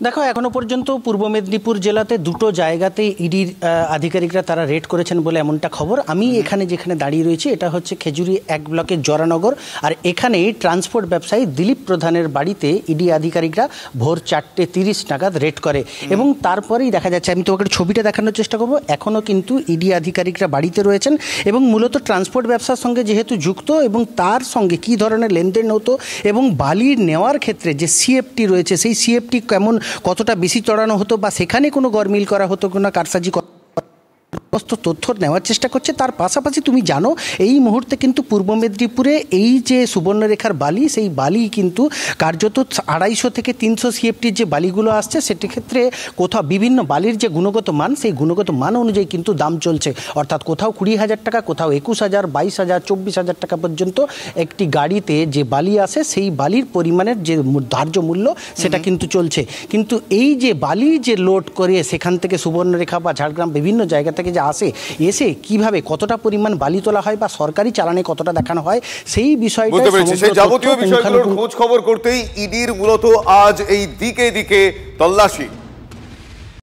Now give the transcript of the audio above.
দেখো, এখনো পর্যন্ত পূর্ব মেদিনীপুর জেলাতে দুটো জায়গাতে ইডির আধিকারিকরা তারা রেড করেছেন বলে এমনটা খবর। আমি এখানে যেখানে দাঁড়িয়ে রয়েছি এটা হচ্ছে খেজুরি 1 ব্লকের জরানগর। আর এখানে ট্রান্সপোর্ট ব্যবসায়ী দিলীপ প্রধানের বাড়িতে ইডি আধিকারিকরা ভোর 4:30 নাগাদ রেড করে এবং তারপরেই দেখা যাচ্ছে, আমি তোমাকে ছবিটা দেখানোর চেষ্টা করবো, এখনও কিন্তু ইডি আধিকারিকরা বাড়িতে রয়েছেন এবং মূলত ট্রান্সপোর্ট ব্যবসার সঙ্গে যেহেতু যুক্ত এবং তার সঙ্গে কী ধরনের লেনদেন হতো এবং বালির নেওয়ার ক্ষেত্রে যে সিএফটি রয়েছে সেই সিএফটি কেমন কতটা বেশি চড়ানো হতো বা সেখানে কোনো গরমিল করা হতো কিনা, কারসাজি সমস্ত তথ্য নেওয়ার চেষ্টা করছে। তার পাশাপাশি তুমি জানো এই মুহূর্তে কিন্তু পূর্ব মেদিনীপুরে এই যে সুবর্ণরেখার বালি, সেই বালি কিন্তু কার্যত 250 থেকে 300 সিএফটির যে বালিগুলো আসছে সেটি ক্ষেত্রে কোথাও বিভিন্ন বালির যে গুণগত মান, সেই গুণগত মান অনুযায়ী কিন্তু দাম চলছে। অর্থাৎ কোথাও 20,000 টাকা, কোথাও 21,000, 22,000, 24,000 টাকা পর্যন্ত একটি গাড়িতে যে বালি আসে সেই বালির পরিমাণের যে ধার্য মূল্য সেটা কিন্তু চলছে। কিন্তু এই যে বালি যে লোড করে সেখান থেকে সুবর্ণরেখা বা ঝাড়গ্রাম বিভিন্ন জায়গা থেকে আসে, এসে কিভাবে কতটা পরিমাণ বালি তোলা হয় বা সরকারি চালানে কতটা দেখানো হয় সেই বিষয়টা সেই যাবতীয় বিষয়গুলোর খোঁজ খবর করতেই ইডির মূলত আজ এই দিকে দিকে তল্লাশি।